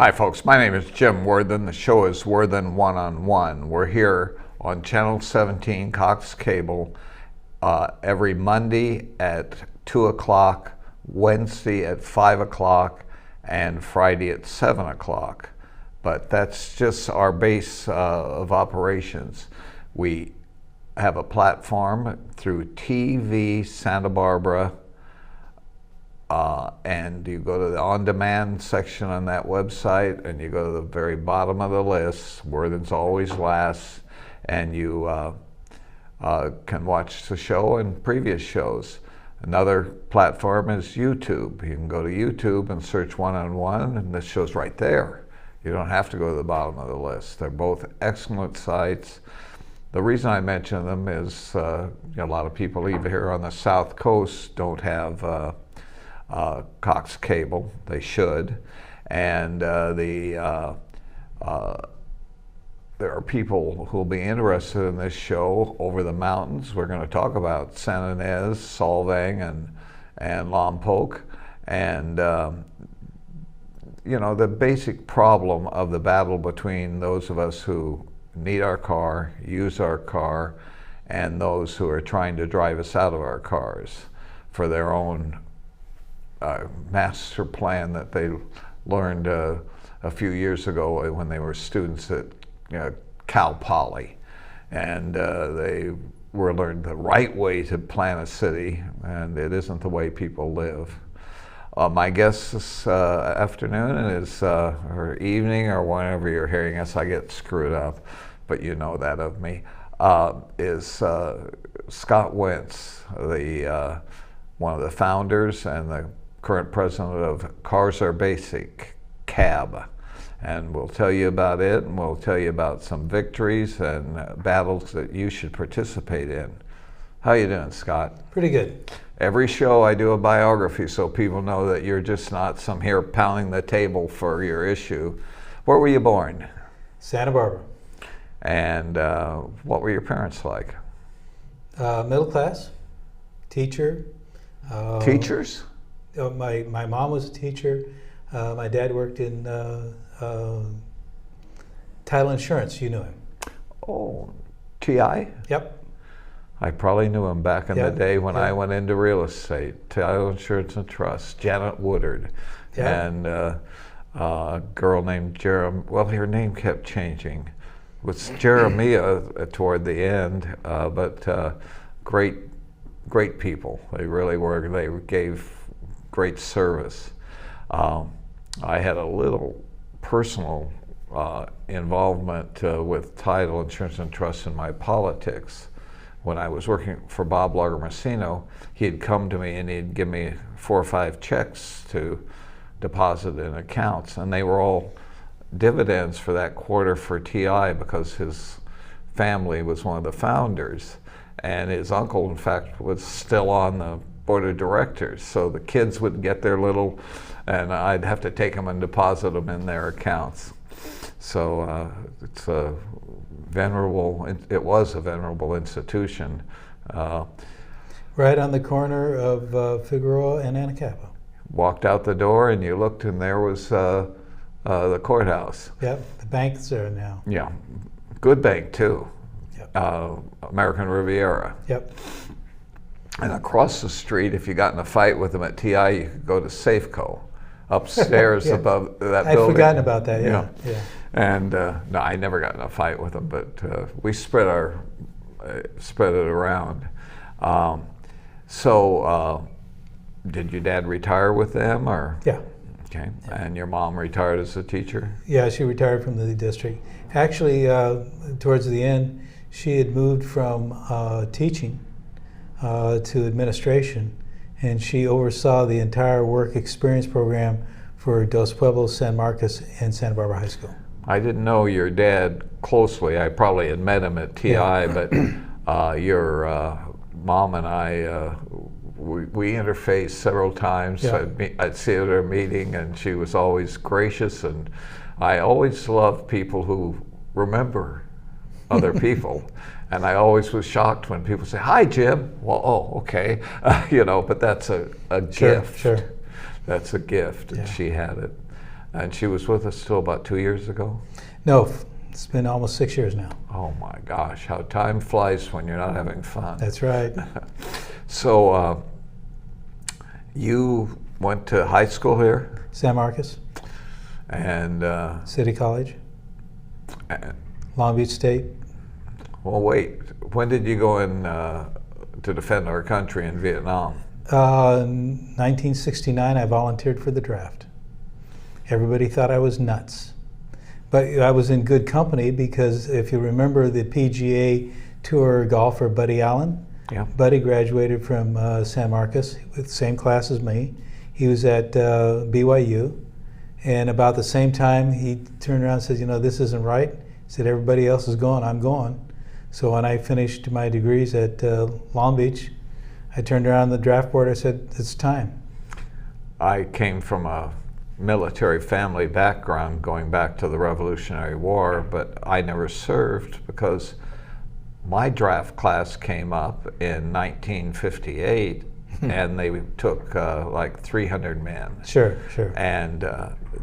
Hi folks, my name is Jim Worthen. The show is Worthen One-on-One. We're here on Channel 17 Cox Cable every Monday at 2 o'clock, Wednesday at 5 o'clock, and Friday at 7 o'clock. But that's just our base of operations. We have a platform through TV Santa Barbara, and you go to the on-demand section on that website, and you go to the very bottom of the list, Worthen's always last, and you can watch the show and previous shows. Another platform is YouTube. You can go to YouTube and search One-on-One, and this show's right there. You don't have to go to the bottom of the list. They're both excellent sites. The reason I mention them is a lot of people even here on the South Coast don't have Cox Cable. They should. And there are people who will be interested in this show over the mountains. We're going to talk about San Ynez, Solvang, and Lompoc. And the basic problem of the battle between those of us who need our car, use our car, and those who are trying to drive us out of our cars for their own master plan that they learned a few years ago when they were students at Cal Poly. And they were learned the right way to plan a city, and it isn't the way people live. My guest this afternoon is, or evening, or whenever you're hearing us, I get screwed up, but you know that of me, is Scott Wenz, one of the founders and the current president of Cars Are Basic, CAB. And we'll tell you about it, and we'll tell you about some victories and battles that you should participate in. How you doing, Scott? Pretty good. Every show I do a biography so people know that you're just not some here pounding the table for your issue. Where were you born? Santa Barbara. And what were your parents like? Middle class, teacher. Teachers? My mom was a teacher. My dad worked in title insurance. You knew him. Oh, TI? Yep. I probably knew him back in the day when I went into real estate, title insurance and trust, Janet Woodard, and a girl named her name kept changing. It was Jeremiah toward the end, but great people. They really were. They gave great service. I had a little personal involvement with title insurance and trust in my politics. When I was working for Bob Lagomarsino, he'd come to me and he'd give me 4 or 5 checks to deposit in accounts, and they were all dividends for that quarter for TI because his family was one of the founders, and his uncle, in fact, was still on the board of directors. So the kids would get their little, and I'd have to take them and deposit them in their accounts. So it's a it was a venerable institution. Right on the corner of Figueroa and Anacapa. Walked out the door and you looked, and there was the courthouse. Yep, the bank's there now. Yeah, good bank too. Yep. American Riviera. Yep. And across the street, if you got in a fight with them at TI, you could go to Safeco, upstairs above that building. I'd forgotten about that, yeah. And no, I never got in a fight with them, but we spread it around. So did your dad retire with them, or? Yeah. Okay, and your mom retired as a teacher? Yeah, she retired from the district. Actually, towards the end, she had moved from teaching to administration, and she oversaw the entire work experience program for Dos Pueblos, San Marcos, and Santa Barbara High School. I didn't know your dad closely. I probably had met him at TI, but your mom and I, we interfaced several times. I'd see her at a meeting, and she was always gracious, and I always love people who remember other people. And I always was shocked when people say, "Hi, Jim." Well, oh, okay. But that's a gift. Sure. That's a gift, and she had it. And she was with us till about 2 years ago? No, it's been almost 6 years now. Oh my gosh, how time flies when you're not having fun. That's right. So you went to high school here? San Marcos. And City College. Long Beach State. Well, wait. When did you go in to defend our country in Vietnam? 1969, I volunteered for the draft. Everybody thought I was nuts. But I was in good company because if you remember the PGA Tour golfer Buddy Allen, yeah. Buddy graduated from San Marcos with the same class as me. He was at BYU. And about the same time, he turned around and said, you know, this isn't right. He said, everybody else is going, I'm going. So when I finished my degrees at Long Beach, I turned around the draft board, I said, it's time. I came from a military family background going back to the Revolutionary War, but I never served because my draft class came up in 1958 and they took like 300 men. Sure, sure. And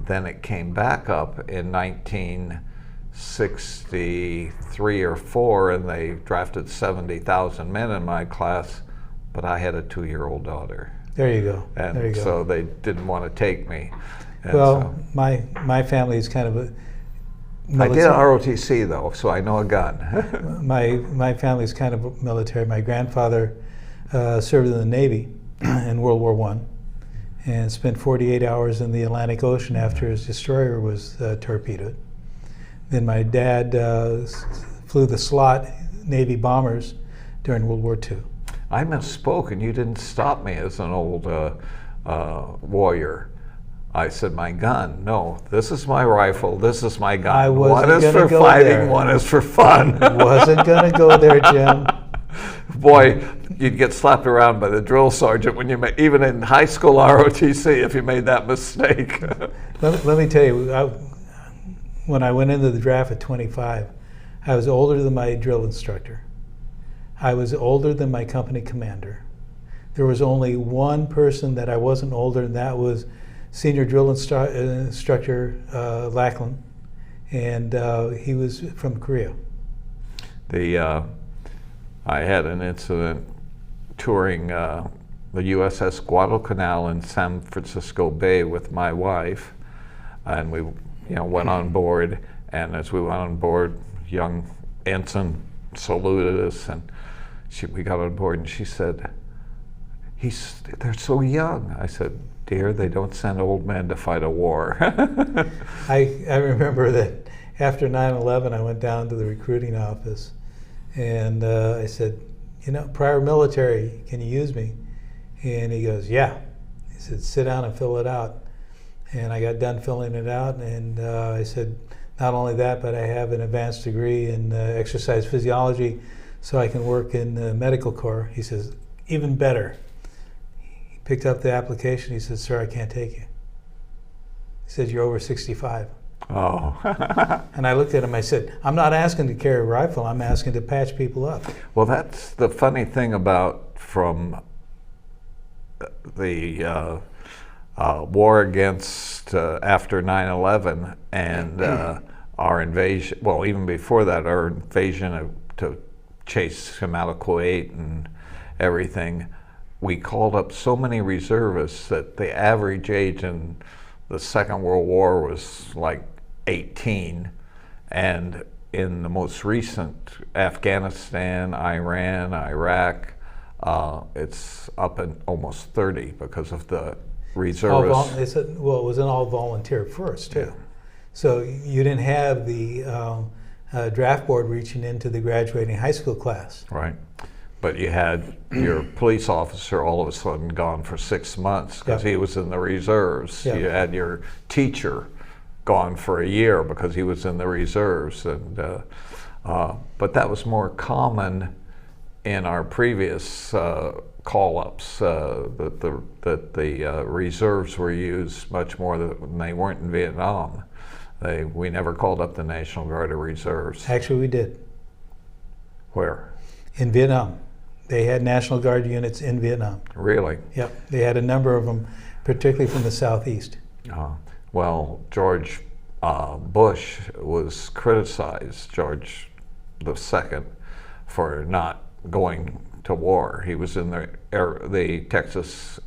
then it came back up in 1963 or 4 and they drafted 70,000 men in my class, but I had a 2-year-old daughter. There you go. And there you go. So they didn't want to take me. And well, so, my family is kind of a I did ROTC though, so I know a gun. my family is kind of military. My grandfather served in the Navy in World War I and spent 48 hours in the Atlantic Ocean after his destroyer was torpedoed. Then my dad flew the slot Navy bombers during World War II. I misspoke, and you didn't stop me as an old warrior. I said my gun. No, this is my rifle. This is my gun. One is for fighting. One is for fun. Wasn't gonna go there, Jim. Boy, you'd get slapped around by the drill sergeant when you even in high school ROTC if you made that mistake. let me tell you, when I went into the draft at 25, I was older than my drill instructor. I was older than my company commander. There was only one person that I wasn't older, and that was senior drill instructor Lackland, and he was from Korea. I had an incident touring the USS Guadalcanal in San Francisco Bay with my wife, and we went on board, and as we went on board, young ensign saluted us, and we got on board, and she said, they're so young. I said, dear, they don't send old men to fight a war. I remember that after 9/11, I went down to the recruiting office, and I said, prior military, can you use me? And he goes, yeah. He said, sit down and fill it out. And I got done filling it out, and I said, not only that, but I have an advanced degree in exercise physiology, so I can work in the medical corps. He says, even better. He picked up the application. He said, sir, I can't take you. He said, you're over 65. Oh. And I looked at him, I said, I'm not asking to carry a rifle, I'm asking to patch people up. Well, that's the funny thing about from the war against after 9/11 and our invasion, well, even before that, our invasion to chase him out of Kuwait and everything, we called up so many reservists that the average age in the Second World War was like 18, and in the most recent Afghanistan, Iran, Iraq, it's up in almost 30 because of the reservists. They said, well, it was an all volunteer first too. Yeah. So you didn't have the draft board reaching into the graduating high school class. Right. But you had your police officer all of a sudden gone for 6 months because he was in the reserves. You had your teacher gone for a year because he was in the reserves. And but that was more common in our previous call-ups, that the reserves were used much more than they weren't in Vietnam. We never called up the National Guard or reserves. Actually, we did. Where? In Vietnam. They had National Guard units in Vietnam. Really? Yep. They had a number of them, particularly from the southeast. Well, George Bush was criticized, George II, for not going to war. He was in the Texas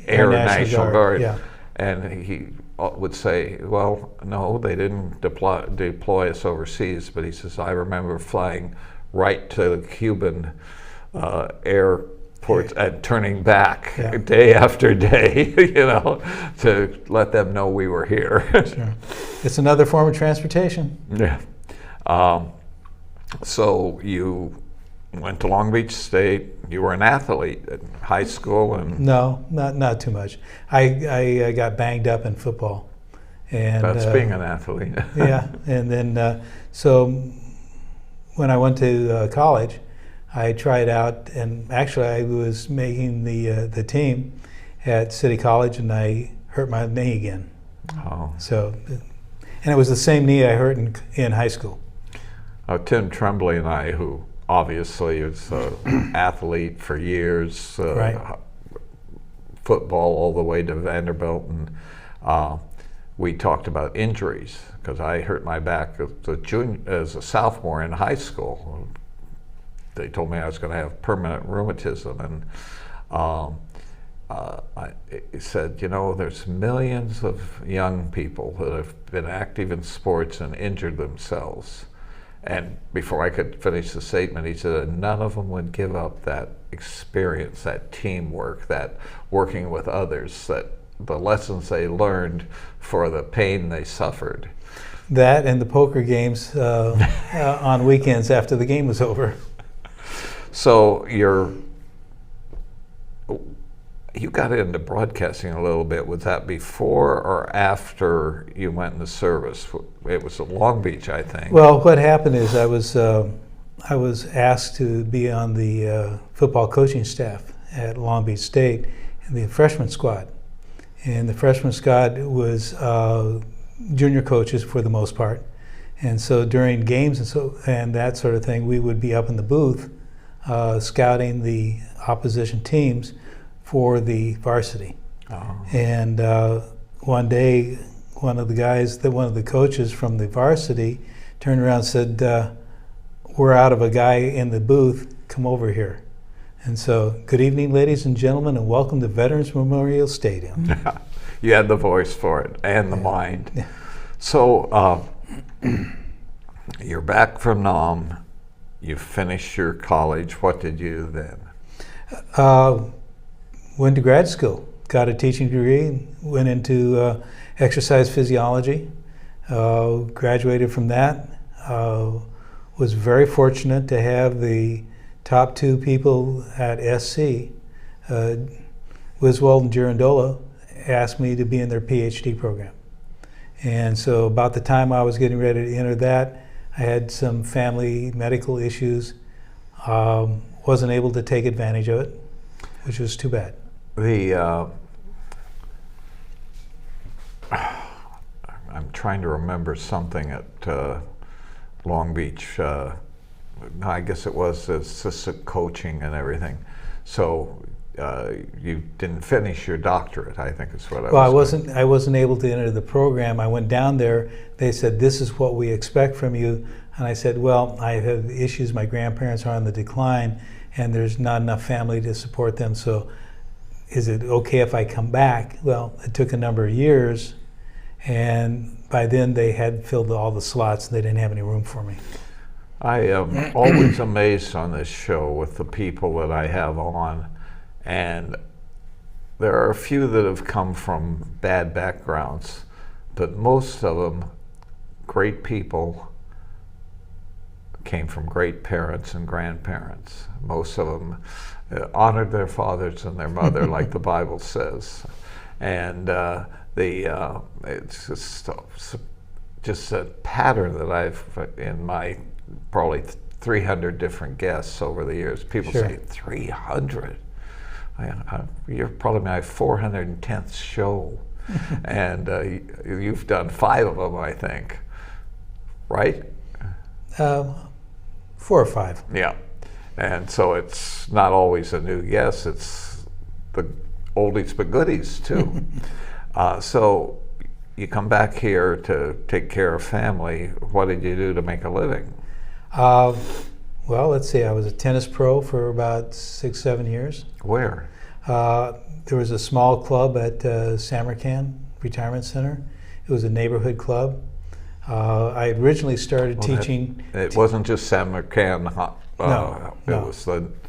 Air National Guard. Yeah. And he would say, well, no, they didn't deploy us overseas, but he says, I remember flying right to the Cuban airports and turning back day after day, to let them know we were here. Sure. It's another form of transportation. Yeah. So you went to Long Beach State. You were an athlete in high school, and no, not too much. I got banged up in football, and that's being an athlete. Yeah, and then so when I went to college, I tried out, and actually I was making the team at City College, and I hurt my knee again. Oh. So, and it was the same knee I hurt in high school. Tim Tremblay and I, who obviously is an athlete for years, right. Football all the way to Vanderbilt, and we talked about injuries because I hurt my back as a sophomore in high school. They told me I was going to have permanent rheumatism, and I said, there's millions of young people that have been active in sports and injured themselves. And before I could finish the statement, he said none of them would give up that experience, that teamwork, that working with others, that the lessons they learned for the pain they suffered. That and the poker games on weekends after the game was over. So you got into broadcasting a little bit. Was that before or after you went into service? It was at Long Beach, I think. Well, what happened is I was asked to be on the football coaching staff at Long Beach State in the freshman squad. And the freshman squad was junior coaches for the most part. And so during games and that sort of thing, we would be up in the booth scouting the opposition teams for the varsity. Oh. And one day, one of the coaches from the varsity turned around and said, we're out of a guy in the booth, come over here. And so, good evening, ladies and gentlemen, and welcome to Veterans Memorial Stadium. You had the voice for it and the mind. Yeah. So, you're back from Nam, you finished your college. What did you do then? Went to grad school, got a teaching degree, went into exercise physiology, graduated from that. Was very fortunate to have the top two people at SC, Wiswald and Girondola, asked me to be in their PhD program. And so about the time I was getting ready to enter that, I had some family medical issues, wasn't able to take advantage of it, which was too bad. I'm trying to remember something at Long Beach. I guess it was assistant coaching and everything. So you didn't finish your doctorate, I think is what I was. Well, I wasn't able to enter the program. I went down there. They said, "This is what we expect from you," and I said, "Well, I have issues. My grandparents are on the decline, and there's not enough family to support them. So, is it okay if I come back?" Well, it took a number of years, and by then they had filled all the slots. And they didn't have any room for me. I am always amazed on this show with the people that I have on, and there are a few that have come from bad backgrounds, but most of them, great people, came from great parents and grandparents. Most of them honored their fathers and their mother, like the Bible says, and it's just a pattern that I've in my probably 300 different guests over the years. People Sure. say 300. You're probably my 410th show, and you've done 5 of them, I think, right? 4 or 5. Yeah, and so it's not always a new guest, it's the oldies but goodies too. So you come back here to take care of family. What did you do to make a living? Well, let's see. I was a tennis pro for about 6-7 years. Where? There was a small club at Samarkand Retirement Center. It was a neighborhood club. I originally started teaching. It wasn't just Samarkand. No. It was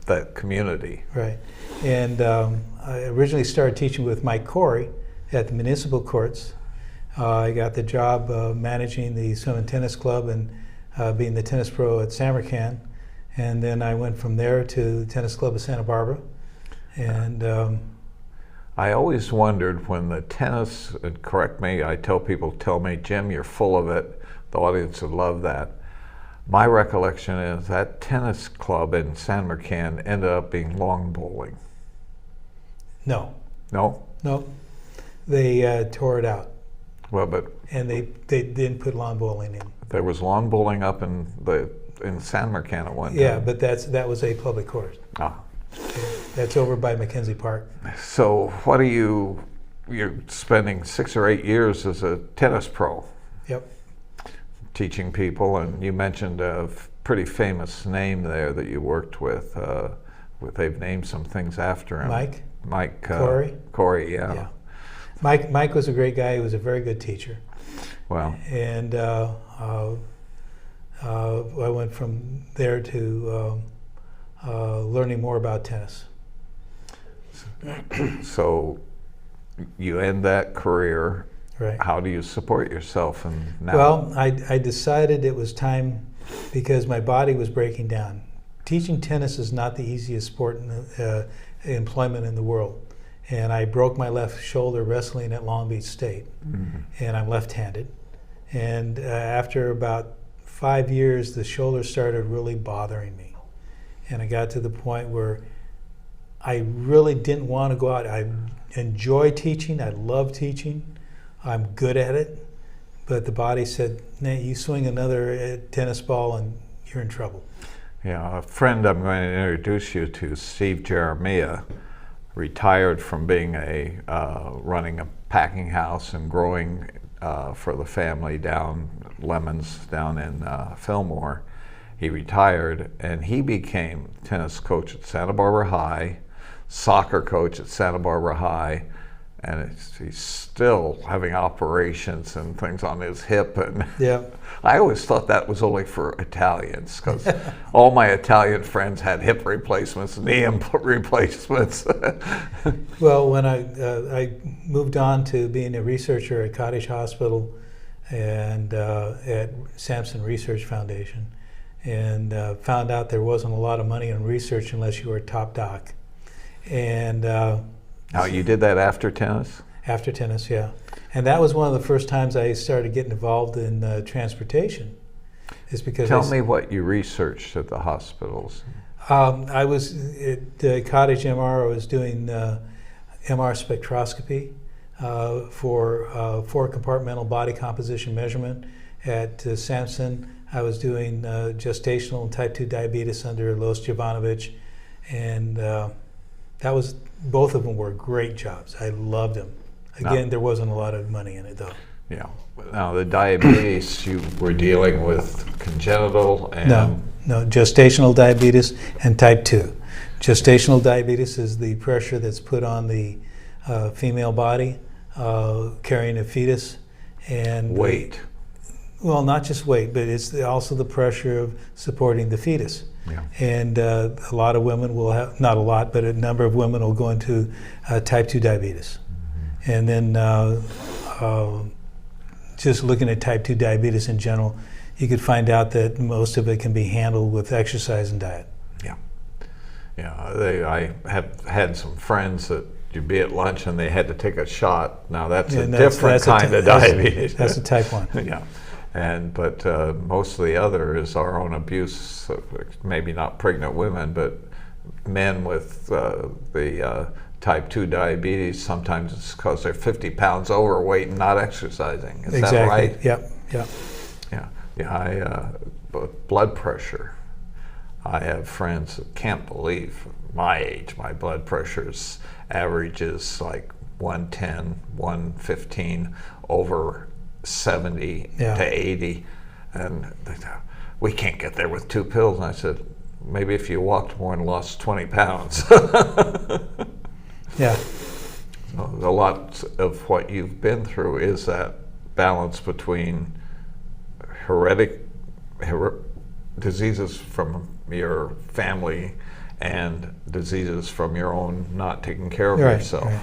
that community. Right. And I originally started teaching with Mike Corey at the municipal courts. I got the job managing the swim and tennis club and being the tennis pro at Samarkand. And then I went from there to the tennis club of Santa Barbara. And I always wondered when the tennis, and correct me, I tell people, tell me, Jim, you're full of it. The audience would love that. My recollection is that tennis club in Samarkand ended up being lawn bowling. No. No? No. They tore it out. Well, but and they didn't put lawn bowling in. There was lawn bowling up in Samarkand at one time. Yeah, but that was a public course. Ah. That's over by Mackenzie Park. So what are you're spending 6 or 8 years as a tennis pro. Yep. Teaching people, and you mentioned a pretty famous name there that you worked with. They've named some things after him. Mike Corey. Corey, yeah. Mike was a great guy. He was a very good teacher. Wow. And I went from there to learning more about tennis. So you end that career. Right. How do you support yourself? And now? Well, I decided it was time because my body was breaking down. Teaching tennis is not the easiest sport in employment in the world. And I broke my left shoulder wrestling at Long Beach State. Mm-hmm. And I'm left-handed. And after about 5 years, the shoulder started really bothering me. And I got to the point where I really didn't want to go out. I enjoy teaching. I love teaching. I'm good at it. But the body said, Nate, you swing another tennis ball and you're in trouble. Yeah, a friend I'm going to introduce you to, Steve Jeremiah, retired from being running a packing house and growing for the family lemons down in Fillmore. He retired and he became tennis coach at Santa Barbara High, soccer coach at Santa Barbara High, and he's still having operations and things on his hip. And yeah. I always thought that was only for Italians, because all my Italian friends had hip replacements, knee replacements. Well, when I moved on to being a researcher at Cottage Hospital and at Sampson Research Foundation, and found out there wasn't a lot of money in research unless you were a top doc. And now, you did that after tennis? After tennis, yeah. And that was one of the first times I started getting involved in transportation. Is because Tell me what you researched at the hospitals. I was at Cottage MR. I was doing MR spectroscopy for 4-compartmental body composition measurement. At Sampson, I was doing gestational and type 2 diabetes under Los Jovanovich, and both of them were great jobs. I loved them. Again, there wasn't a lot of money in it, though. Yeah. Now, the diabetes, you were dealing with congenital and... No, gestational diabetes and type 2. Gestational diabetes is the pressure that's put on the female body carrying a fetus. And weight. Well, not just weight, but it's also the pressure of supporting the fetus. Yeah. And a lot of women will have, not a lot, but a number of women will go into type 2 diabetes. Mm-hmm. And then just looking at type 2 diabetes in general, you could find out that most of it can be handled with exercise and diet. Yeah. Yeah, I have had some friends that you'd be at lunch and they had to take a shot. Now that's a different kind of diabetes. That's a type 1. Yeah. But most of the other is our own abuse, maybe not pregnant women, but men with the type 2 diabetes. Sometimes it's because they're 50 pounds overweight and not exercising. Is that right? Yep. Yeah. Blood pressure. I have friends that can't believe my age. My blood pressure's average is like 110, 115 over 70 Yeah. to 80. And they thought, we can't get there with 2 pills. And I said, maybe if you walked more and lost 20 pounds. Yeah. So a lot of what you've been through is that balance between diseases from your family and diseases from your own not taking care of Right, yourself. right.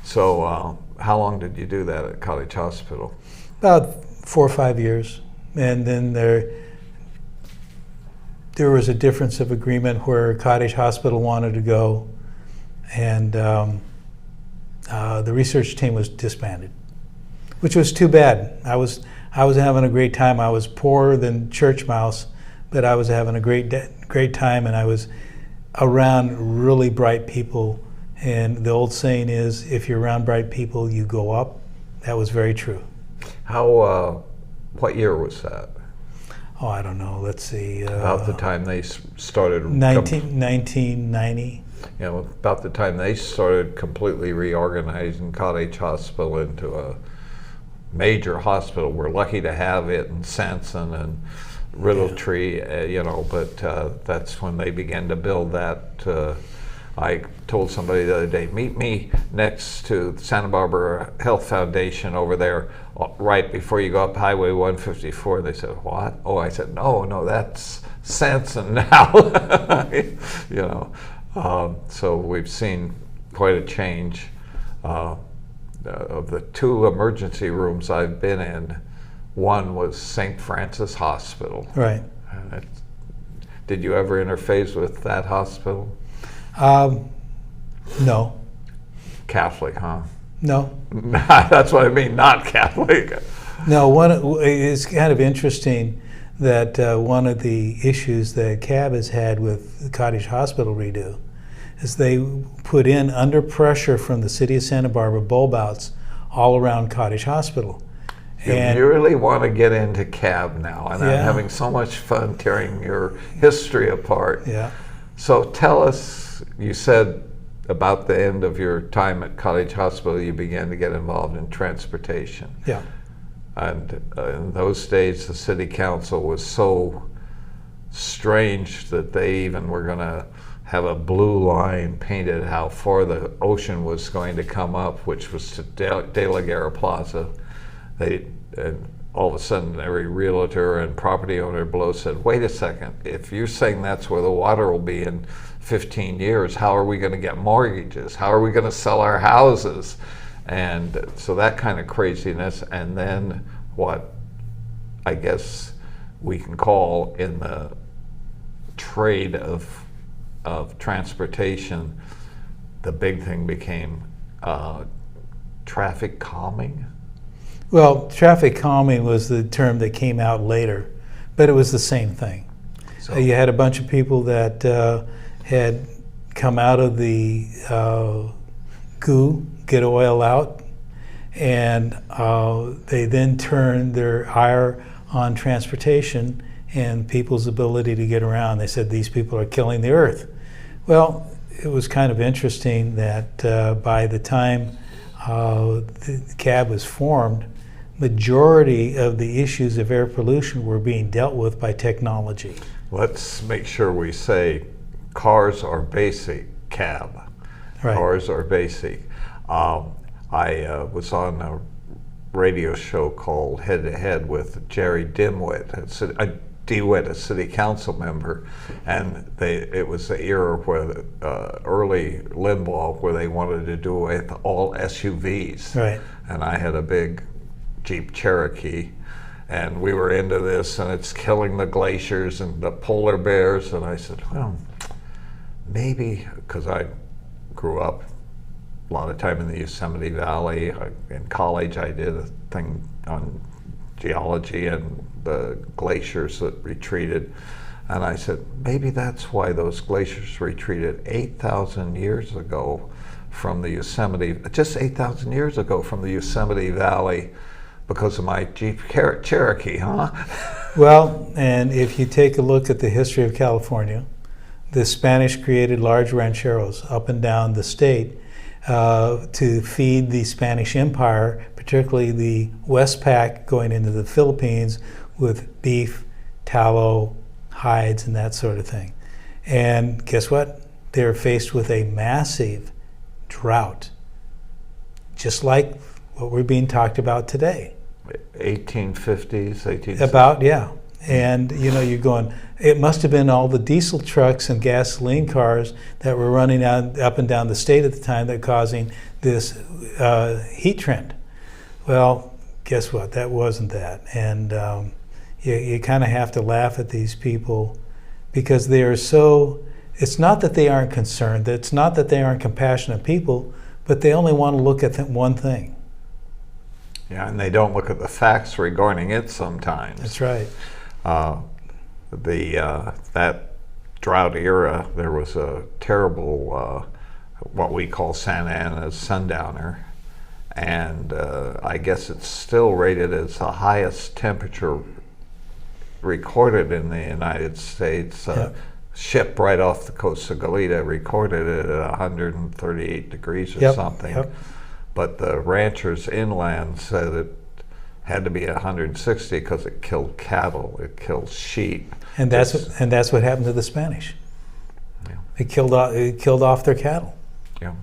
So how long did you do that at College Hospital? About 4 or 5 years. And then there was a difference of agreement where Cottage Hospital wanted to go, and the research team was disbanded, which was too bad. I was having a great time. I was poorer than church mouse, but I was having a great time, and I was around really bright people. And the old saying is, if you're around bright people, you go up. That was very true. How? What year was that? Oh, I don't know. Let's see. About the time they started. 1990. You know, about the time they started completely reorganizing Cottage Hospital into a major hospital. We're lucky to have it in Sanson and Riddletree, you know, but that's when they began to build that. I told somebody the other day, meet me next to the Santa Barbara Health Foundation over there, right before you go up Highway 154. They said, what? Oh, I said, no, that's Sanson now. You know, so we've seen quite a change. Of the 2 emergency rooms I've been in, one was St. Francis Hospital. Right. Did you ever interface with that hospital? No. Catholic, huh? No. That's what I mean, not Catholic. No, it's kind of interesting that one of the issues that CAB has had with the Cottage Hospital redo is they put in, under pressure from the city of Santa Barbara, bulb outs all around Cottage Hospital. You really want to get into CAB now, and I'm having so much fun tearing your history apart. Yeah. So tell us, you said about the end of your time at College Hospital, you began to get involved in transportation. Yeah. And in those days, the city council was so strange that they even were going to have a blue line painted how far the ocean was going to come up, which was to De La Guerra Plaza. And all of a sudden, every realtor and property owner below said, wait a second, if you're saying that's where the water will be in 15 years, how are we going to get mortgages? How are we going to sell our houses? And so that kind of craziness, and then what I guess we can call in the trade of transportation, the big thing became traffic calming. Well, traffic calming was the term that came out later, but it was the same thing. So you had a bunch of people that had come out of the goo, get oil out, and they then turned their ire on transportation and people's ability to get around. They said these people are killing the earth. Well, it was kind of interesting that by the time the CAB was formed, majority of the issues of air pollution were being dealt with by technology. Let's make sure we say cars are basic, CAB. Right. Cars are basic. I was on a radio show called Head to Head with Jerry DeWitt, a city council member, and it was the era where early Limbaugh, where they wanted to do away with all SUVs. Right. And I had a big Jeep Cherokee, and we were into this, and it's killing the glaciers and the polar bears. And I said, well, maybe, because I grew up a lot of time in the Yosemite Valley. In college, I did a thing on geology and the glaciers that retreated. And I said, maybe that's why those glaciers retreated 8,000 years ago from the Yosemite, just 8,000 years ago from the Yosemite Valley, because of my Jeep Cherokee, huh? Well, and if you take a look at the history of California, the Spanish created large rancheros up and down the state, to feed the Spanish Empire, particularly the Westpac going into the Philippines with beef, tallow, hides, and that sort of thing. And guess what? They're faced with a massive drought, just like what we're being talked about today. 1850s, 1860s. About, yeah. And you're going, it must have been all the diesel trucks and gasoline cars that were running up and down the state at the time that causing this heat trend. Well, guess what? That wasn't that. And you kind of have to laugh at these people because they are so, it's not that they aren't concerned, it's not that they aren't compassionate people, but they only want to look at one thing. Yeah, and they don't look at the facts regarding it sometimes. That's right. That drought era, there was a terrible, what we call Santa Ana's sundowner, and I guess it's still rated as the highest temperature recorded in the United States. Yep. Ship right off the coast of Goleta recorded it at 138 degrees or something. Yep. But the ranchers inland said it had to be 160 because it killed cattle, it killed sheep. And that's what happened to the Spanish. Yeah. It killed off their cattle. Yeah.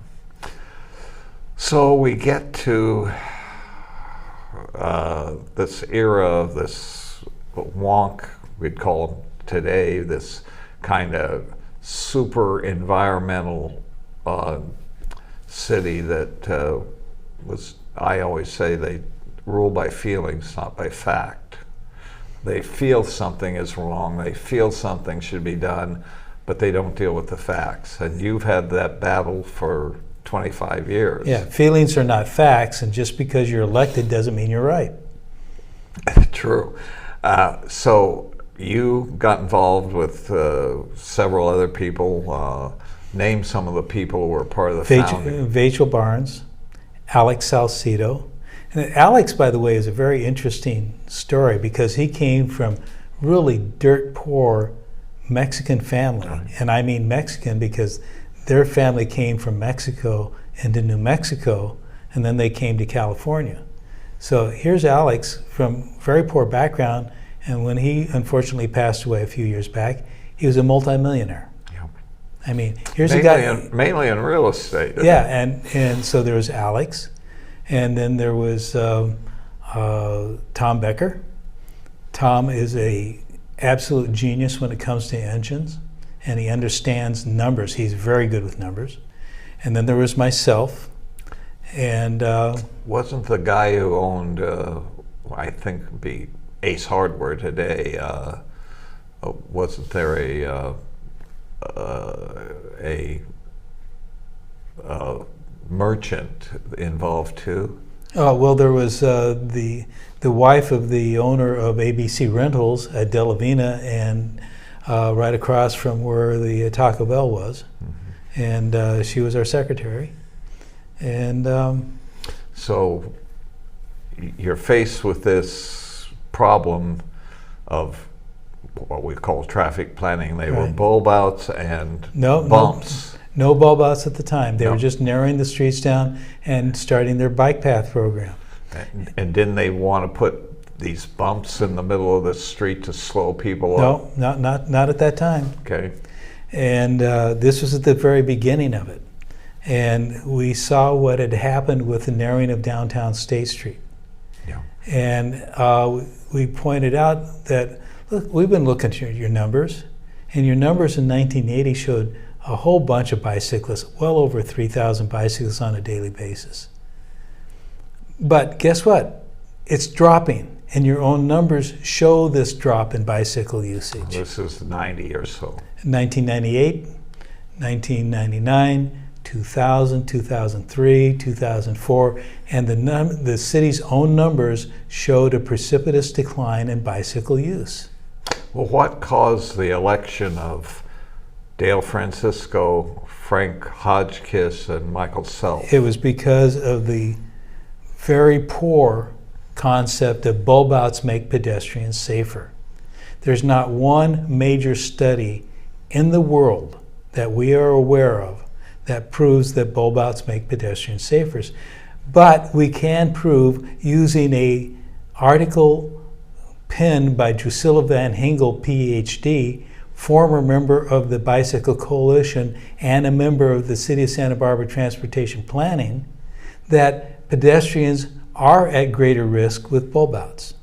So we get to this era of this wonk, we'd call them today, this kind of super environmental city that was, I always say, they rule by feelings, not by fact. They feel something is wrong, they feel something should be done, but they don't deal with the facts. And you've had that battle for 25 years. Yeah, feelings are not facts, and just because you're elected doesn't mean you're right. True. So you got involved with several other people. Name some of the people who were part of the founding. Vachel Barnes, Alex Salcido. And Alex, by the way, is a very interesting story because he came from really dirt poor Mexican family. And I mean Mexican because their family came from Mexico into New Mexico, and then they came to California. So here's Alex from very poor background, and when he unfortunately passed away a few years back, he was a multimillionaire. Yeah. I mean, here's a guy mainly in real estate. Yeah, and so there was Alex, and then there was Tom Becker. Tom is a absolute genius when it comes to engines, and he understands numbers. He's very good with numbers. And then there was myself, and wasn't the guy who owned, I think, be Ace Hardware today? Wasn't there a merchant involved too? Oh well, there was the wife of the owner of ABC Rentals at De La Vina, and right across from where the Taco Bell was, and she was our secretary. And so you're faced with this problem of what we call traffic planning. They were bulb outs and bumps. No bulb outs at the time. They were just narrowing the streets down and starting their bike path program. And didn't they want to put these bumps in the middle of the street to slow people up? No, not at that time. Okay. And this was at the very beginning of it. And we saw what had happened with the narrowing of downtown State Street. Yeah. And we pointed out that, look, we've been looking at your numbers, and your numbers in 1980 showed a whole bunch of bicyclists, well over 3,000 bicyclists on a daily basis. But guess what? It's dropping, and your own numbers show this drop in bicycle usage. This is 90 or so. 1998, 1999, 2000, 2003, 2004, and the city's own numbers showed a precipitous decline in bicycle use. Well, what caused the election of Dale Francisco, Frank Hodgkiss, and Michael Self? It was because of the very poor concept of bulb outs make pedestrians safer. There's not one major study in the world that we are aware of that proves that bulb outs make pedestrians safer. But we can prove using a article penned by Drusilla Van Hingel, PhD, former member of the Bicycle Coalition and a member of the City of Santa Barbara Transportation Planning, that pedestrians are at greater risk with bulb outs.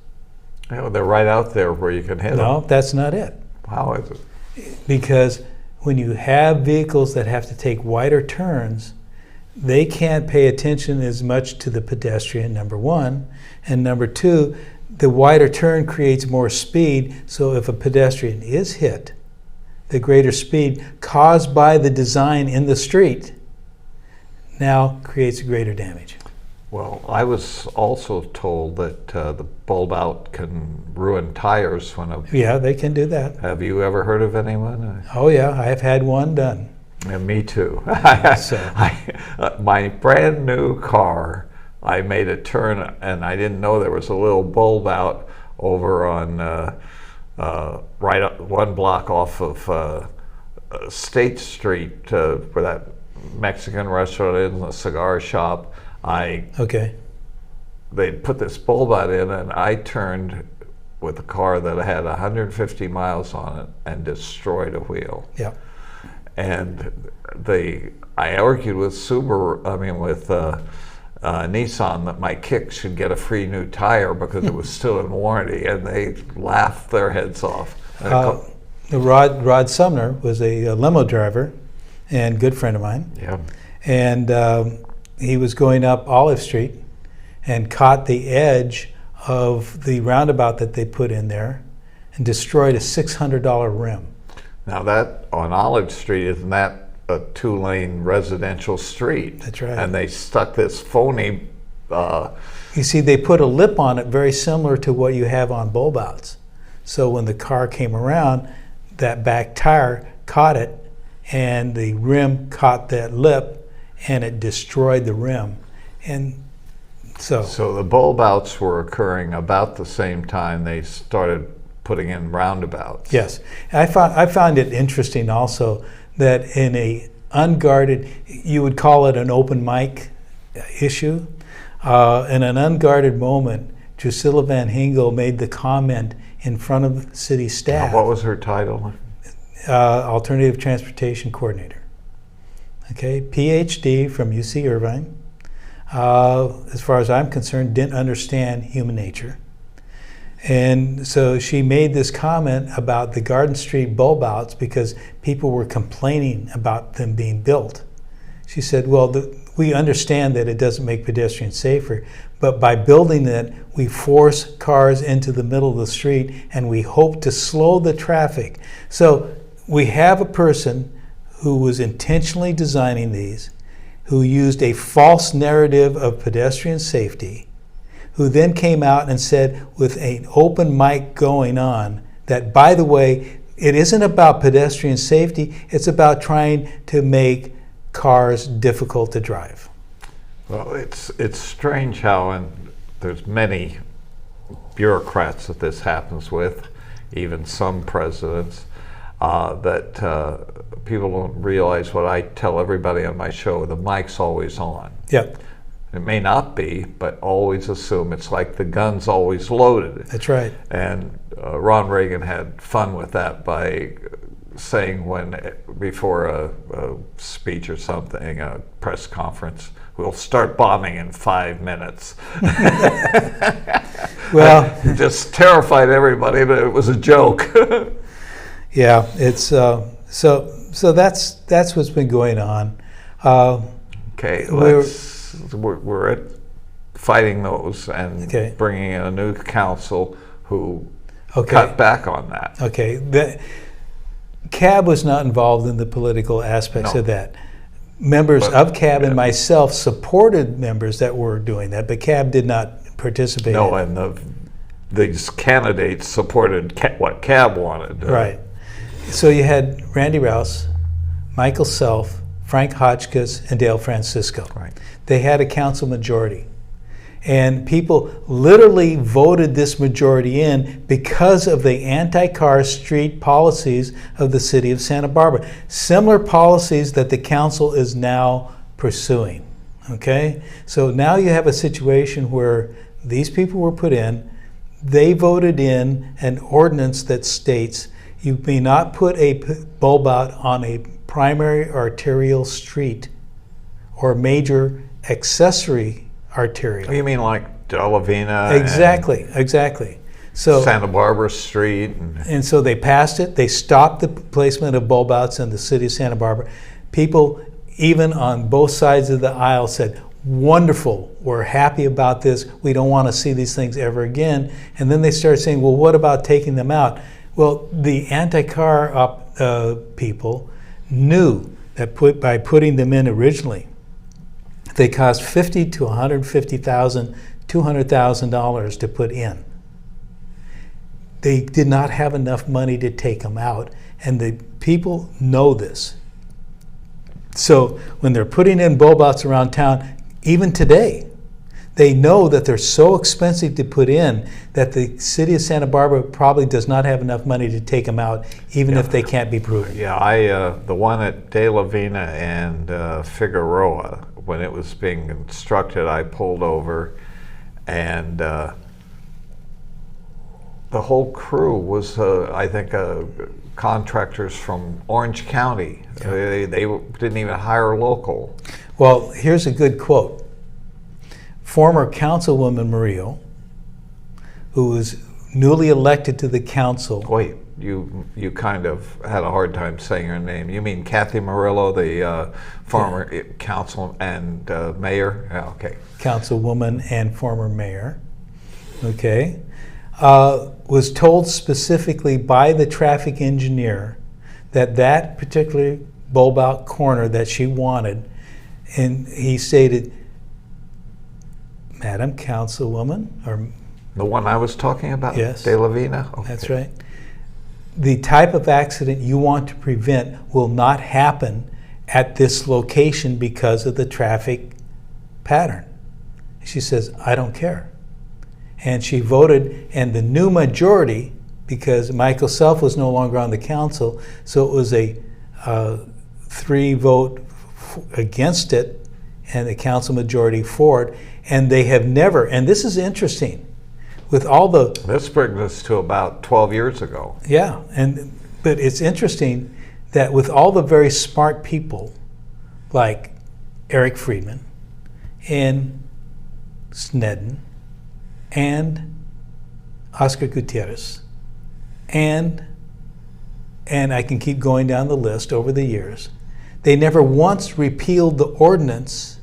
Yeah, they're right out there where you can hit them. No, that's not it. How is it? Because when you have vehicles that have to take wider turns, they can't pay attention as much to the pedestrian, number one. And number two, the wider turn creates more speed. So if a pedestrian is hit, the greater speed caused by the design in the street now creates greater damage. Well, I was also told that the bulb out can ruin tires when a... Yeah, they can do that. Have you ever heard of anyone? Oh yeah, I have had one done. Yeah, me too. So. My brand new car, I made a turn and I didn't know there was a little bulb out over on right up one block off of State Street where that Mexican restaurant is and the cigar shop. Okay. They put this bulb out in and I turned with a car that had 150 miles on it and destroyed a wheel. Yeah. And I argued with Nissan that my Kick should get a free new tire because it was still in warranty, and they laughed their heads off. Rod Sumner was a limo driver and good friend of mine. Yeah. And he was going up Olive Street and caught the edge of the roundabout that they put in there and destroyed a $600 rim. Now that on Olive Street, isn't that a 2-lane residential street? That's right. And they stuck this phony... you see, they put a lip on it very similar to what you have on bulb outs. So when the car came around, that back tire caught it and the rim caught that lip and it destroyed the rim. And so the bulb outs were occurring about the same time they started putting in roundabouts. Yes. I found it interesting also that in a unguarded, you would call it an open mic issue, in an unguarded moment, Drusilla Van Hingel made the comment in front of city staff. What was her title? Alternative Transportation Coordinator. Okay, PhD from UC Irvine. As far as I'm concerned, didn't understand human nature. And so she made this comment about the Garden Street bulb outs because people were complaining about them being built. She said, well, we understand that it doesn't make pedestrians safer, but by building it, we force cars into the middle of the street and we hope to slow the traffic. So we have a person who was intentionally designing these, who used a false narrative of pedestrian safety, who then came out and said with an open mic going on that, by the way, it isn't about pedestrian safety, it's about trying to make cars difficult to drive. Well, it's strange how, and there's many bureaucrats that this happens with, even some presidents, that people don't realize what I tell everybody on my show, the mic's always on. Yep. It may not be, but always assume it's like the gun's always loaded. That's right. And Ron Reagan had fun with that by saying before a speech or something, a press conference, we'll start bombing in 5 minutes. Well, just terrified everybody that it was a joke. Yeah, it's so that's what's been going on. Okay, we're at fighting those and bringing in a new council who cut back on that. Okay, CAB was not involved in the political aspects of that. Members of CAB and myself supported members that were doing that, but CAB did not participate. No, and these candidates supported what CAB wanted. Right. So you had Randy Rouse, Michael Self, Frank Hotchkiss, and Dale Francisco. Right. They had a council majority. And people literally voted this majority in because of the anti-car street policies of the city of Santa Barbara. Similar policies that the council is now pursuing. Okay? So now you have a situation where these people were put in, they voted in an ordinance that states you may not put a bulb out on a primary arterial street or major accessory arterial. You mean like De La Vina? Exactly. So Santa Barbara Street. And so they passed it. They stopped the placement of bulb outs in the city of Santa Barbara. People, even on both sides of the aisle, said, wonderful, we're happy about this. We don't want to see these things ever again. And then they started saying, well, what about taking them out? Well, the anti-car people knew that by putting them in originally, they cost $50,000 to $150,000, $200,000 to put in. They did not have enough money to take them out, and the people know this. So when they're putting in bulb outs around town, even today, they know that they're so expensive to put in that the city of Santa Barbara probably does not have enough money to take them out, even if they can't be proven. Yeah, the one at De La Vina and Figueroa, when it was being constructed, I pulled over, and the whole crew was, I think, contractors from Orange County. Yeah. They didn't even hire local. Well, here's a good quote. Former Councilwoman Murillo, who was newly elected to the council. Wait, you kind of had a hard time saying her name. You mean Kathy Murillo, the former council and mayor? Yeah, okay. Councilwoman and former mayor. Okay. Was told specifically by the traffic engineer that particular bulb out corner that she wanted, and he stated, Madam Councilwoman, or the one I was talking about? Yes. De La Vina? Okay. That's right. The type of accident you want to prevent will not happen at this location because of the traffic pattern. She says, I don't care. And she voted, and the new majority, because Michael Self was no longer on the council, so it was a 3-vote against it, and the council majority for it. And they have never, and this is interesting, with all the... This brings us to about 12 years ago. Yeah, but it's interesting that with all the very smart people, like Eric Friedman and Snedden and Oscar Gutierrez, and I can keep going down the list over the years, they never once repealed the ordinance,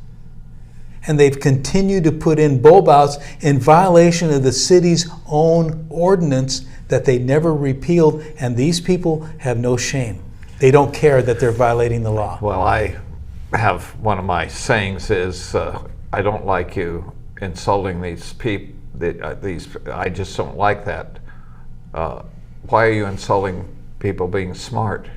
and they've continued to put in bulb outs in violation of the city's own ordinance that they never repealed, and these people have no shame. They don't care that they're violating the law. Well, I have one of my sayings is, I don't like you insulting these people. I just don't like that. Why are you insulting people being smart?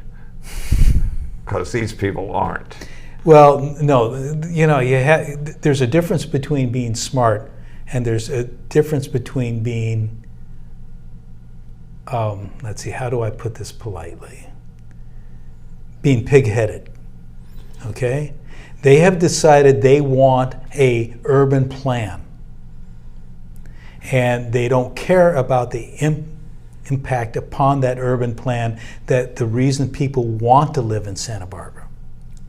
Because these people aren't. Well, no, there's a difference between being smart, and there's a difference between being, let's see, how do I put this politely? Being pig-headed, okay? They have decided they want a urban plan, and they don't care about the impact upon that urban plan, that the reason people want to live in Santa Barbara.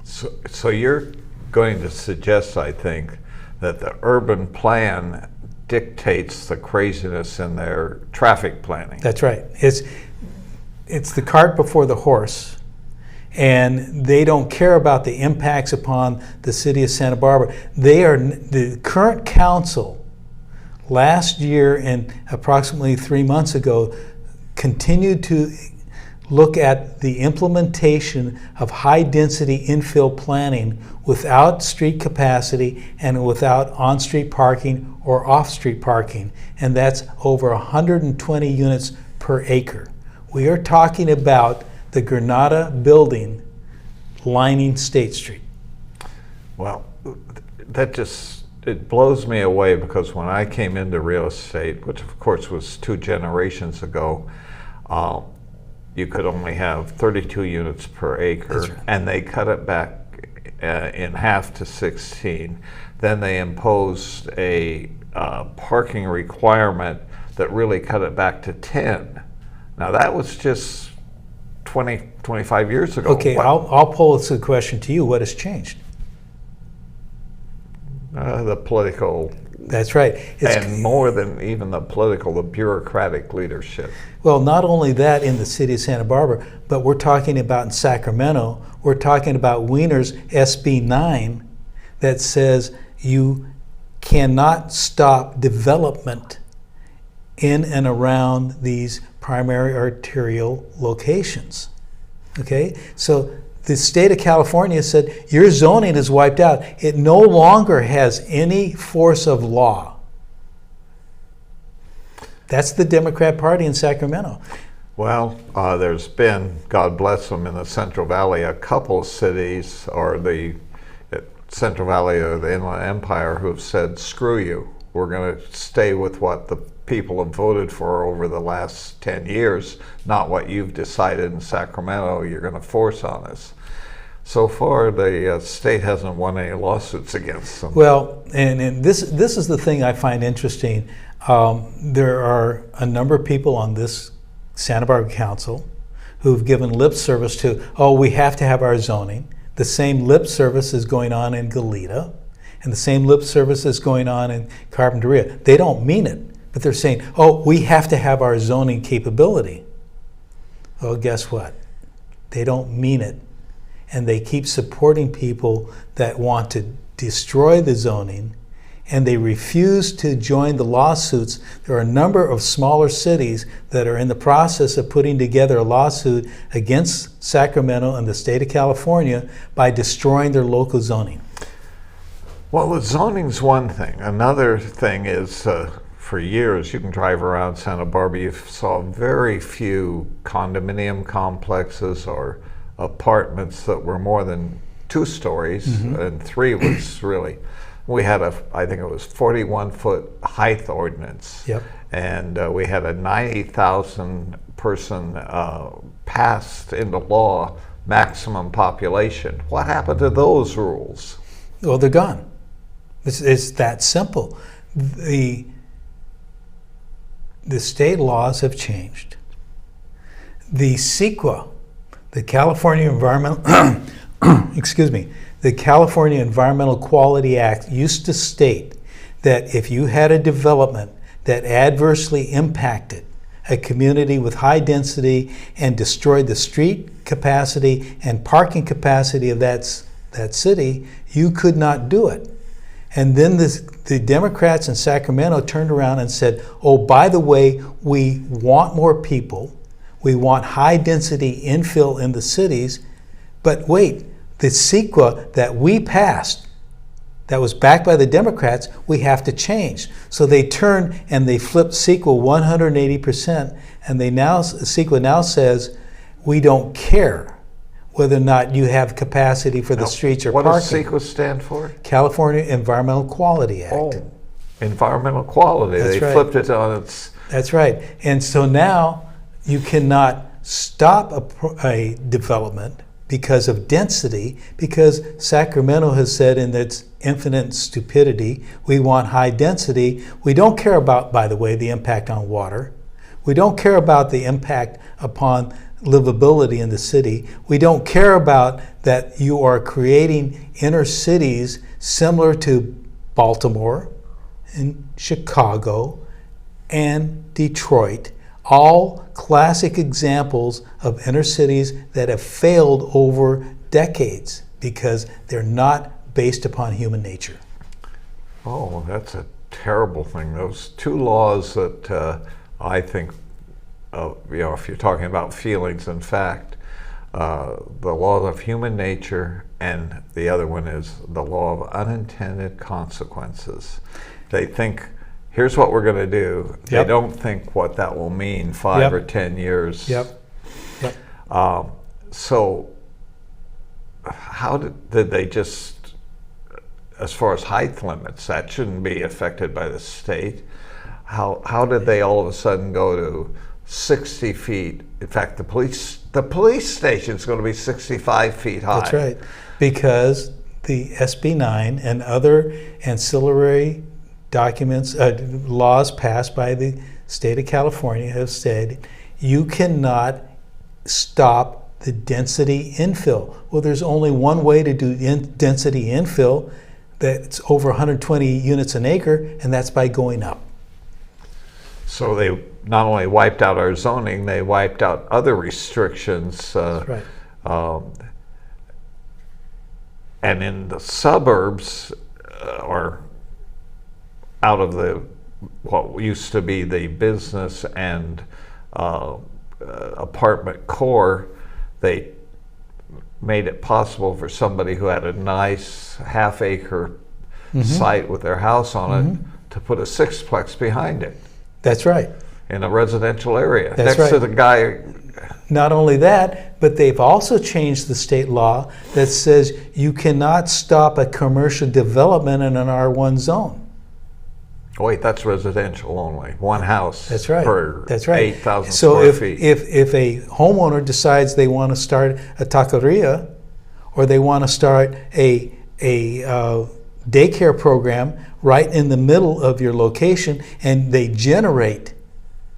So you're going to suggest, I think, that the urban plan dictates the craziness in their traffic planning. That's right. It's the cart before the horse, and they don't care about the impacts upon the city of Santa Barbara. The current council last year and approximately 3 months ago continued to look at the implementation of high-density infill planning without street capacity and without on-street parking or off-street parking, and that's over 120 units per acre. We are talking about the Granada building lining State Street. Well, that just it blows me away, because when I came into real estate, which of course was 2 generations ago, you could only have 32 units per acre. That's right. And they cut it back in half to 16. Then they imposed a parking requirement that really cut it back to 10. Now that was just 25 years ago. Okay, I'll pose the question to you. What has changed? The political. That's right. And more than even the political, the bureaucratic leadership. Well, not only that in the city of Santa Barbara, but we're talking about in Sacramento, we're talking about Wiener's SB 9 that says you cannot stop development in and around these primary arterial locations. Okay? So the state of California said your zoning is wiped out. It no longer has any force of law. That's the Democrat Party in Sacramento. Well, there's been, God bless them, in the Central Valley, a couple cities, or the Central Valley or the Inland Empire, who have said, screw you. We're going to stay with what the people have voted for over the last 10 years, not what you've decided in Sacramento you're going to force on us. So far, the state hasn't won any lawsuits against them. Well, and this is the thing I find interesting. There are a number of people on this Santa Barbara Council who've given lip service to, oh, we have to have our zoning. The same lip service is going on in Goleta, and the same lip service is going on in Carpinteria. They don't mean it, but they're saying, oh, we have to have our zoning capability. Well, guess what? They don't mean it. And they keep supporting people that want to destroy the zoning, and they refuse to join the lawsuits. There are a number of smaller cities that are in the process of putting together a lawsuit against Sacramento and the state of California by destroying their local zoning. Well, the zoning's one thing. Another thing is, for years, you can drive around Santa Barbara, you saw very few condominium complexes or apartments that were more than 2 stories, and 3 was really. We had I think it was 41-foot height ordinance. Yep. And we had a 90,000 person passed into law maximum population. What happened to those rules? Well, they're gone. It's that simple. The state laws have changed. The CEQA, the California Environmental, excuse me, the California Environmental Quality Act used to state that if you had a development that adversely impacted a community with high density and destroyed the street capacity and parking capacity of that city, you could not do it. And then the Democrats in Sacramento turned around and said, oh, by the way, we want more people. We want high density infill in the cities. But wait, the CEQA that we passed, that was backed by the Democrats, we have to change. So they turned and they flipped CEQA 180%, and CEQA now says, we don't care whether or not you have capacity for the streets or what parking. What does CEQA stand for? California Environmental Quality Act. Oh, environmental quality. That's they right. flipped it on its... That's right. And so now you cannot stop a development because of density, because Sacramento has said in its infinite stupidity, we want high density. We don't care about, by the way, the impact on water. We don't care about the impact upon livability in the city. We don't care about that you are creating inner cities similar to Baltimore and Chicago and Detroit, all classic examples of inner cities that have failed over decades because they're not based upon human nature. Oh, that's a terrible thing. Those 2 laws that I think, if you're talking about feelings and fact, the law of human nature, and the other one is the law of unintended consequences. They think, here's what we're going to do. Yep. They don't think what that will mean 5 Yep. or 10 years. Yep. So how did they just as far as height limits, that shouldn't be affected by the state. How did they all of a sudden go to 60 feet? In fact, the police station is going to be 65 feet high. That's right, because the SB 9 and other ancillary documents, laws passed by the state of California have said you cannot stop the density infill. Well, there's only one way to do density infill that's over 120 units an acre, and that's by going up. So they not only wiped out our zoning, they wiped out other restrictions. That's right. And in the suburbs, or out of what used to be the business and apartment core, they made it possible for somebody who had a nice half-acre site with their house on it to put a sixplex behind it. That's right. In a residential area. That's next to right. the guy. Not only that, but they've also changed the state law that says you cannot stop a commercial development in an R1 zone. Wait, that's residential only. One house. That's right. Per That's right. 8,000 so square feet. if a homeowner decides they want to start a taqueria, or they want to start a daycare program right in the middle of your location, and they generate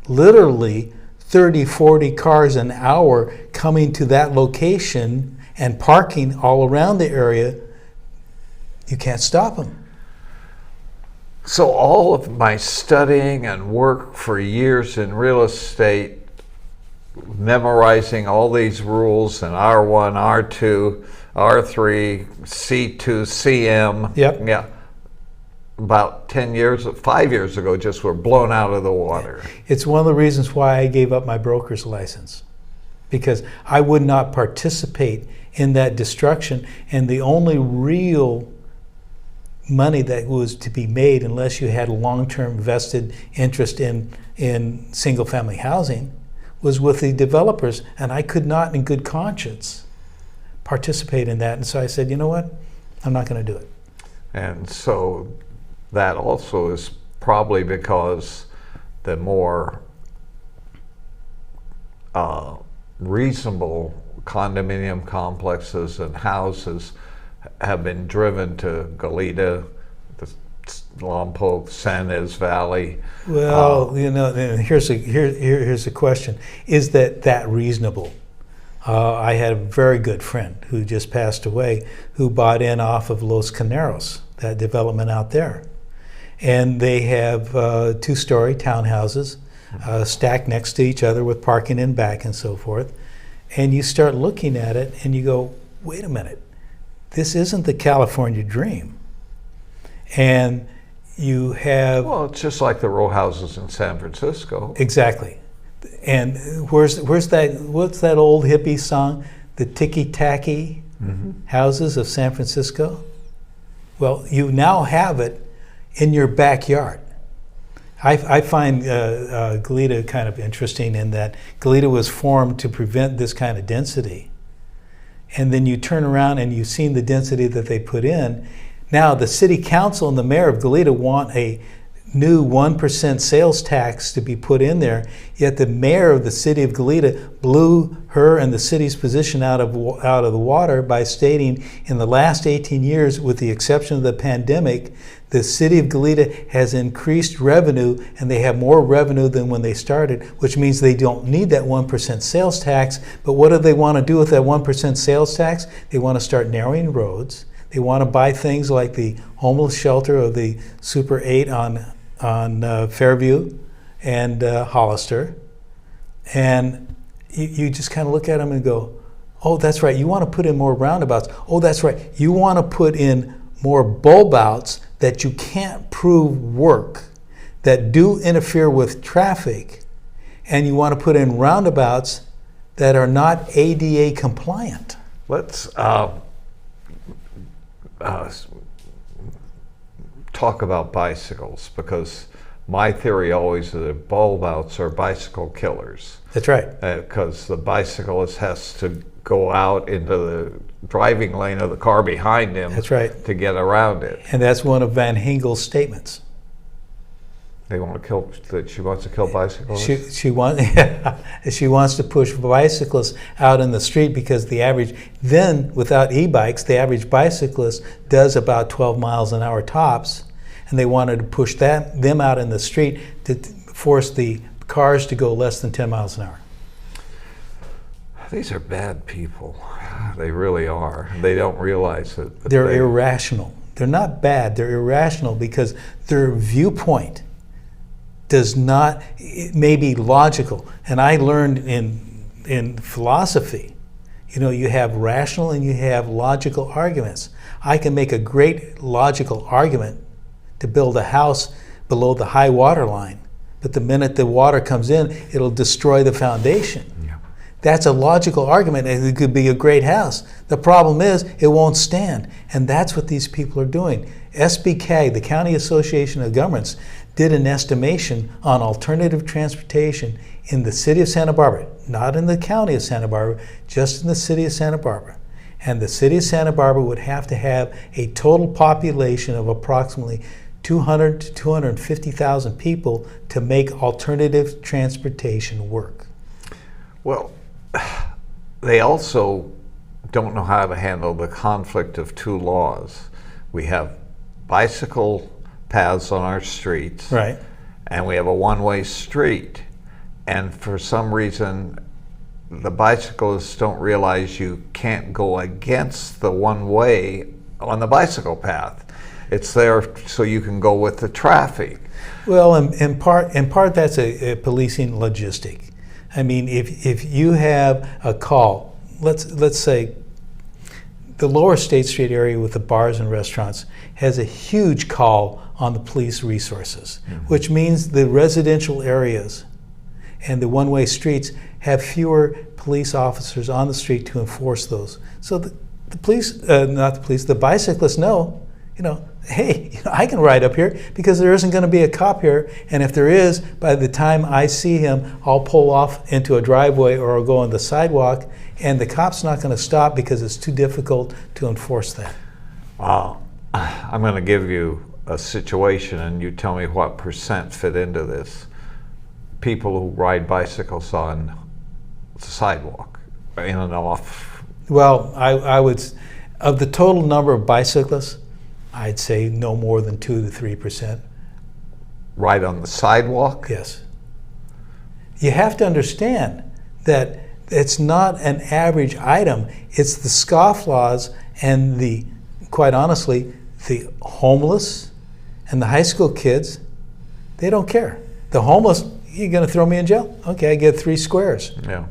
literally 30, 40 cars an hour coming to that location and parking all around the area, you can't stop them. So all of my studying and work for years in real estate, memorizing all these rules in R1, R2, R3, C2, CM. Yep. Yeah. About 5 years ago, just were blown out of the water. It's one of the reasons why I gave up my broker's license, because I would not participate in that destruction, and the only real money that was to be made, unless you had a long-term vested interest in single-family housing, was with the developers, and I could not in good conscience participate in that. And so I said, you know what, I'm not going to do it. And so that also is probably because the more reasonable condominium complexes and houses have been driven to Goleta, the Lompoc, San Ynez Valley. Well, here's a question: is that reasonable? I had a very good friend who just passed away, who bought in off of Los Caneros, that development out there, and they have 2-story townhouses stacked next to each other with parking in back and so forth. And you start looking at it, and you go, "Wait a minute. This isn't the California dream." And you have... Well, it's just like the row houses in San Francisco. Exactly. And what's that old hippie song? The ticky-tacky houses of San Francisco? Well, you now have it in your backyard. I find Goleta kind of interesting in that Goleta was formed to prevent this kind of density. And then you turn around and you've seen the density that they put in. Now the city council and the mayor of Goleta want a new 1% sales tax to be put in there, yet the mayor of the city of Goleta blew her and the city's position out of the water by stating, in the last 18 years, with the exception of the pandemic, the city of Goleta has increased revenue, and they have more revenue than when they started, which means they don't need that 1% sales tax. But what do they want to do with that 1% sales tax? They want to start narrowing roads. They want to buy things like the homeless shelter of the Super 8 on Fairview and Hollister. And you just kind of look at them and go, oh, that's right, you want to put in more roundabouts. Oh, that's right, you want to put in more bulb outs that you can't prove work, that do interfere with traffic, and you want to put in roundabouts that are not ADA compliant. Let's talk about bicycles, because my theory always is that bulb outs are bicycle killers. That's right. Because the bicyclist has to go out into the driving lane of the car behind him. That's right. To get around it. And that's one of Van Hengel's statements. They want to kill. That she wants to kill bicyclists. She wants to push bicyclists out in the street because the average, then without e-bikes, the average bicyclist does about 12 miles an hour tops, and they wanted to push them out in the street to force the cars to go less than 10 miles an hour. These are bad people. They really are. They don't realize it. They're irrational. They're not bad. They're irrational because their viewpoint does not, it may be logical. And I learned in philosophy, you have rational and you have logical arguments. I can make a great logical argument to build a house below the high water line, but the minute the water comes in, it'll destroy the foundation. Yeah. That's a logical argument, and it could be a great house. The problem is it won't stand, and that's what these people are doing. SBK, the County Association of Governments, did an estimation on alternative transportation in the city of Santa Barbara, not in the county of Santa Barbara, just in the city of Santa Barbara. And the city of Santa Barbara would have to have a total population of approximately 200 to 250,000 people to make alternative transportation work. Well, they also don't know how to handle the conflict of two laws. We have bicycle paths on our streets, right, and we have a one-way street, and for some reason the bicyclists don't realize you can't go against the one-way on the bicycle path. It's there so you can go with the traffic. Well, in part that's a policing logistic. I mean, if you have a call, let's say the lower State Street area with the bars and restaurants has a huge call on the police resources, which means the residential areas and the one-way streets have fewer police officers on the street to enforce those. So the bicyclists know, hey, I can ride up here because there isn't going to be a cop here, and if there is, by the time I see him, I'll pull off into a driveway or I'll go on the sidewalk, and the cop's not going to stop because it's too difficult to enforce that. Wow. I'm going to give you a situation and you tell me what percent fit into this. People who ride bicycles on the sidewalk, in and off. Well, I would, of the total number of bicyclists, I'd say no more than 2 to 3%. Ride on the sidewalk? Yes. You have to understand that it's not an average item. It's the scofflaws and quite honestly, the homeless and the high school kids, they don't care. The homeless, you're going to throw me in jail? Okay, I get 3 squares. Yeah.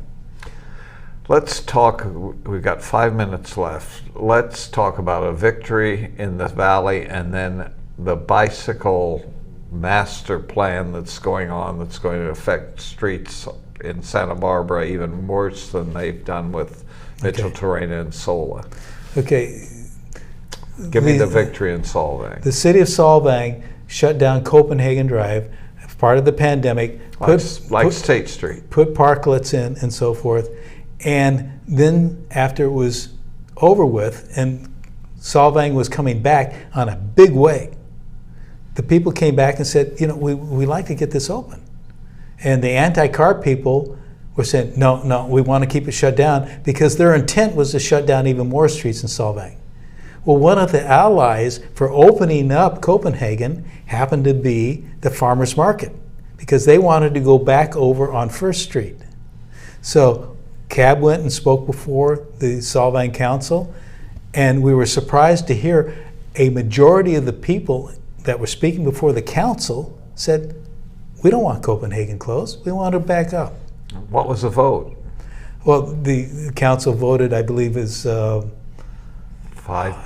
Let's talk, we've got 5 minutes left. Let's talk about a victory in the valley and then the bicycle master plan that's going on that's going to affect streets in Santa Barbara even worse than they've done with Mitchell Terrena and Sola. Okay. Give me the victory in Solvang. The city of Solvang shut down Copenhagen Drive as part of the pandemic. Like State Street. Put parklets in and so forth. And then after it was over with and Solvang was coming back on a big way, the people came back and said, we'd like to get this open. And the anti-car people were saying, no, we want to keep it shut down because their intent was to shut down even more streets in Solvang. Well, one of the allies for opening up Copenhagen happened to be the farmers market because they wanted to go back over on First Street. So Cab went and spoke before the Solvang Council, and we were surprised to hear a majority of the people that were speaking before the council said, we don't want Copenhagen closed, we want it back up. What was the vote? Well, the council voted, I believe, is 5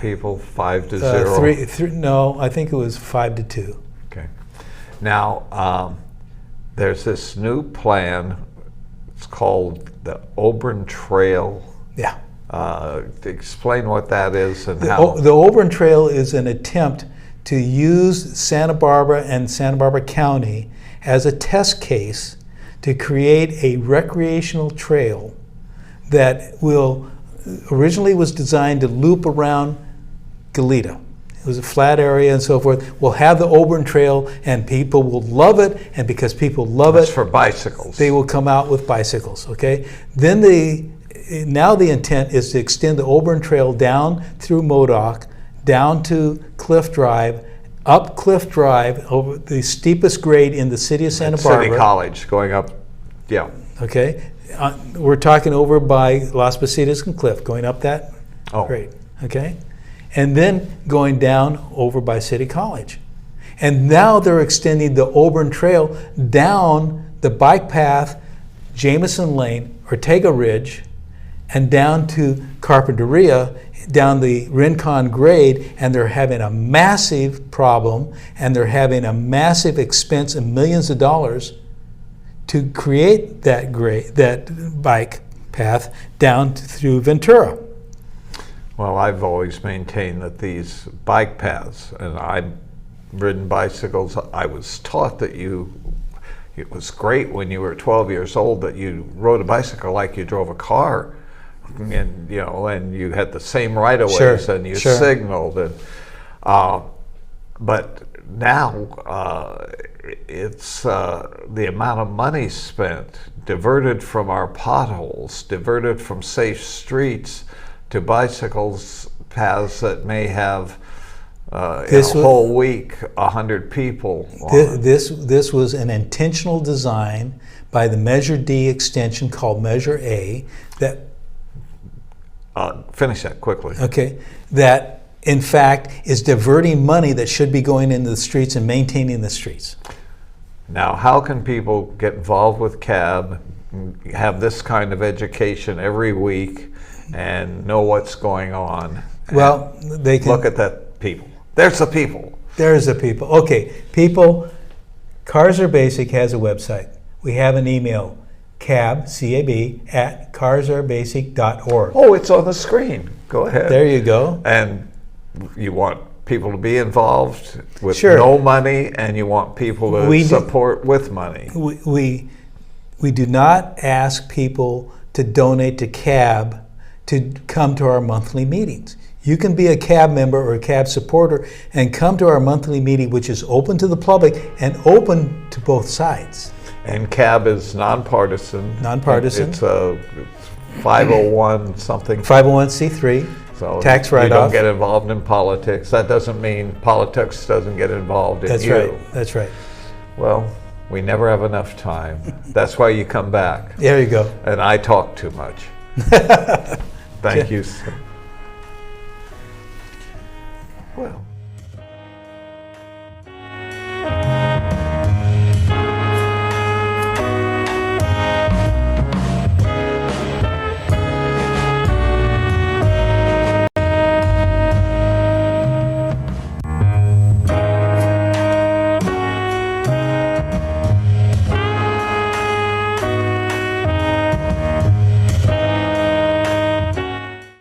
people, 5 to 0? No, I think it was 5 to 2. Okay. Now, there's this new plan. It's called the Auburn Trail. Yeah. Explain what that is and how. The Auburn Trail is an attempt to use Santa Barbara and Santa Barbara County as a test case to create a recreational trail that originally was designed to loop around Goleta. It was a flat area and so forth. We'll have the Auburn Trail, and people will love it, and because people love That's it, for bicycles. they will come out with bicycles, okay? Then now the intent is to extend the Auburn Trail down through Modoc, down to Cliff Drive, up Cliff Drive, over the steepest grade in the city of Santa Barbara. City College, going up, yeah. Okay, we're talking over by Las Positas and Cliff, going up that grade, okay? And then going down over by City College. And now they're extending the Auburn Trail down the bike path, Jameson Lane, Ortega Ridge, and down to Carpinteria, down the Rincon grade, and they're having a massive problem, and they're having a massive expense in millions of dollars to create that bike path down through Ventura. Well, I've always maintained that these bike paths, and I've ridden bicycles, I was taught that it was great when you were 12 years old that you rode a bicycle like you drove a car, and you had the same right-of-ways, and you signaled, and but now it's the amount of money spent, diverted from our potholes, diverted from safe streets, to bicycles paths that may have whole week 100 people on. This was an intentional design by the Measure D extension called Measure A that finish that quickly. Okay, that in fact is diverting money that should be going into the streets and maintaining the streets. Now, how can people get involved with CAB, have this kind of education every week, and know what's going on? Well, they can look at that people. There's the people. There's the people. Okay, people. Cars Are Basic has a website. We have an email, cab, C-A-B, at carsarebasic.org. Oh, it's on the screen. Go ahead. There you go. And you want people to be involved with no money, and you want people to support with money. We do not ask people to donate to CAB to come to our monthly meetings. You can be a CAB member or a CAB supporter and come to our monthly meeting, which is open to the public and open to both sides. And CAB is nonpartisan. Nonpartisan. It's a 501 something. 501c3. So tax write-off. You don't get involved in politics. That doesn't mean politics doesn't get involved in you. That's right. That's right. Well, we never have enough time. That's why you come back. There you go. And I talk too much. Thank you.